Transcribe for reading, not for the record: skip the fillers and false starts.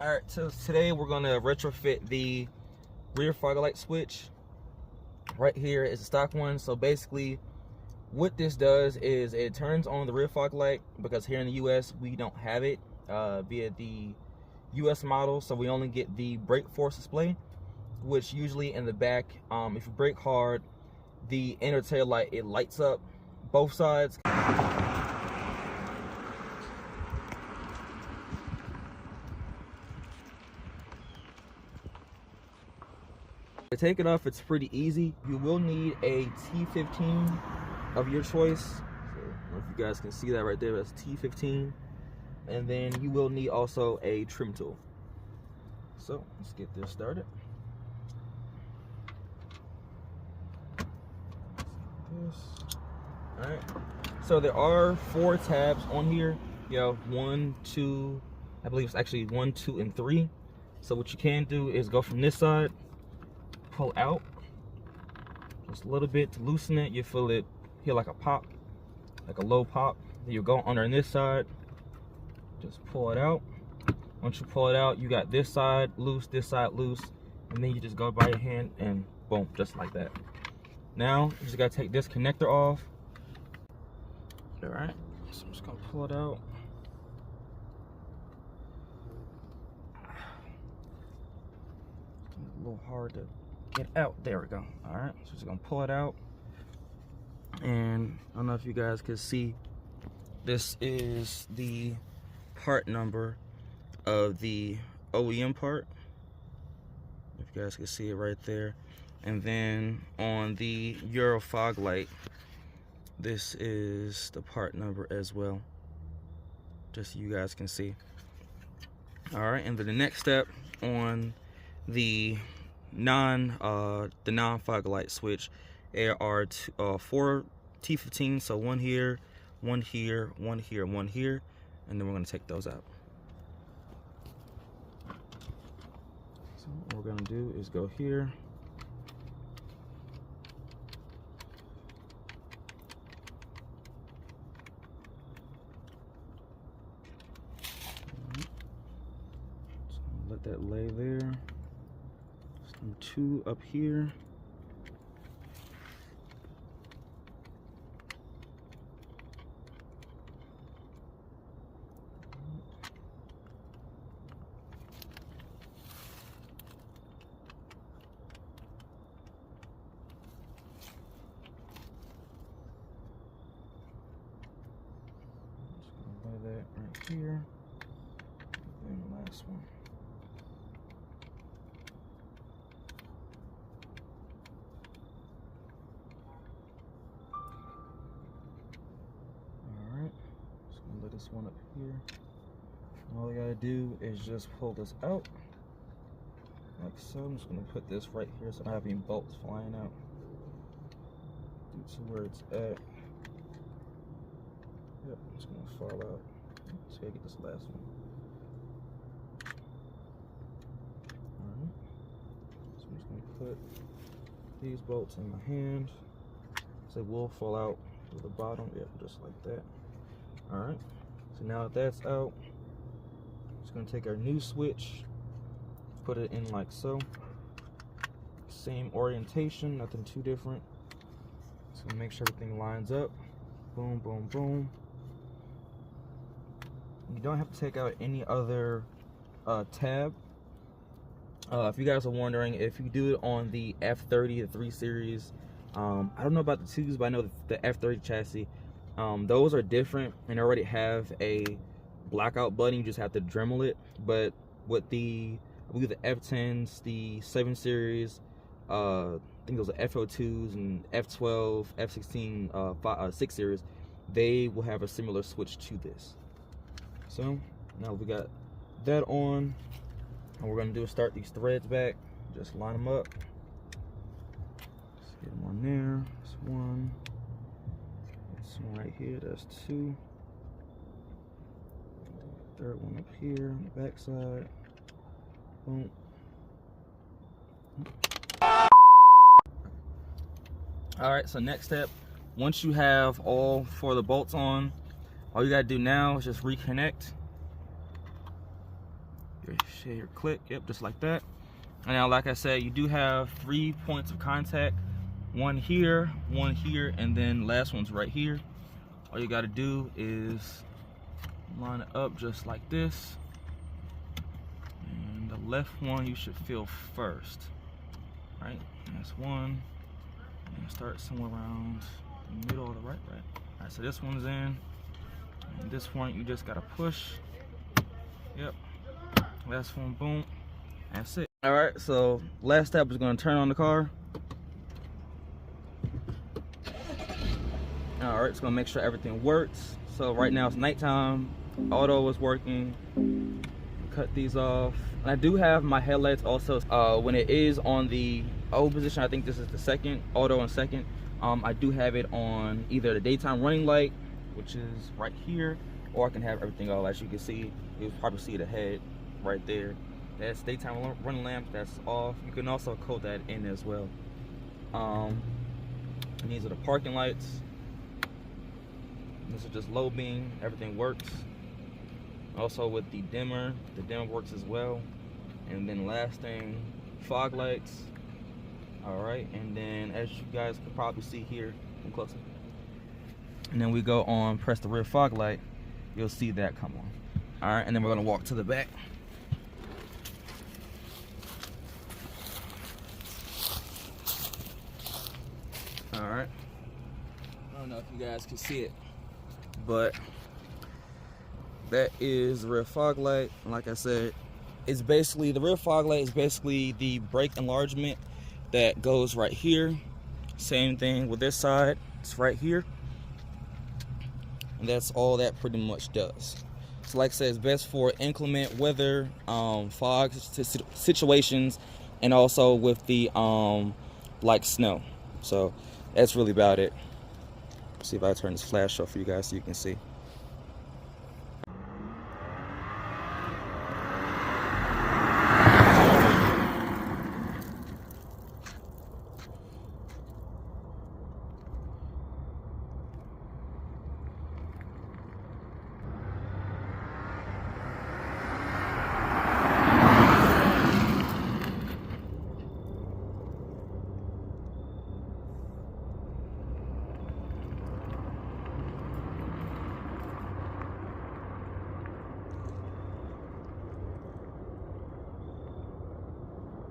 Alright, so today we're going to retrofit the rear fog light switch. Right here is a stock one. So basically what this does is it turns on the rear fog light, because here in the US we don't have it via the US model, so we only get the brake force display, which usually in the back, if you brake hard, the inner tail light, it lights up both sides. To take it off, it's pretty easy. You will need a T15 of your choice. So, I don't know if you guys can see that right there. That's T15. And then you will need also a trim tool. So let's get this started. All right. So there are 4 tabs on here. You know, 1, 2, I believe it's actually 1, 2, and 3. So what you can do is go from this side, pull out just a little bit to loosen it. You feel it here like a pop, like a low pop. Then you go under on this side, just pull it out. Once you pull it out, you got this side loose, and then you just go by your hand and boom, just like that. Now you just gotta take this connector off. All right, so I'm just gonna pull it out. It's a little hard to get out. There we go. All right, so just gonna pull it out, and I don't know if you guys can see, this is the part number of the OEM part, if you guys can see it right there. And then on the Euro fog light, this is the part number as well, just so you guys can see. All right, and then the next step on the non fog light switch, there are 4 T15, so one here, one here, one here, one here, and then we're going to take those out. So what we're going to do is go here, let that lay there. Some 2 up here. Just gonna lay that right here. And the last one. This one up here. And all you gotta do is just pull this out like so. I'm just gonna put this right here so I don't have any bolts flying out due to where it's at. Yep, it's gonna fall out. So I get this last one. Alright. So I'm just gonna put these bolts in my hand. So it will fall out to the bottom. Yep, just like that. Alright. So now that that's out, just gonna take our new switch, put it in like so. Same orientation, nothing too different. So make sure everything lines up. Boom, boom, boom. You don't have to take out any other tab. If you guys are wondering, if you do it on the F30, the 3 Series, I don't know about the 2s, but I know the F30 chassis, those are different and already have a blackout button. You just have to Dremel it. But with I believe the F10s, the 7 Series, I think those are F02s and F12, F16, 6 Series, they will have a similar switch to this. So now we got that on, and we're gonna do is start these threads back. Just line them up. Let's get them on there. That's 1. This one right here, that's 2. 3rd one up here on the back side. Boom. All right, so next step, once you have all 4 of the bolts on, all you gotta do now is just reconnect. Your click, yep, just like that. And now, like I said, you do have 3 points of contact. One here, and then last one's right here. All you gotta do is line it up just like this. And the left one you should feel first, right? That's one. And start somewhere around the middle of the right. All right, so this one's in. And this one you just gotta push. Yep. Last one, boom. That's it. All right, so last step is gonna turn on the car. All right, it's gonna make sure everything works. So right now it's nighttime. Auto is working. Cut these off. And I do have my headlights also. When it is on the O position, I think this is the second, auto and second. I do have it on either the daytime running light, which is right here, or I can have everything off. As you can see, you'll probably see the head right there. That's daytime running lamp, that's off. You can also code that in as well. And these are the parking lights. This is just low beam, everything works. Also with the dimmer works as well. And then last thing, fog lights. All right, and then as you guys could probably see here, come closer. And then we go on, press the rear fog light, you'll see that come on. All right, and then we're gonna walk to the back. All right, I don't know if you guys can see it, but that is the rear fog light. Like I said, it's basically, the rear fog light is basically the brake enlargement that goes right here. Same thing with this side, it's right here. And that's all that pretty much does. So like I said, it's best for inclement weather, fog situations, and also with the like snow. So that's really about it. See if I turn this flash off for you guys so you can see.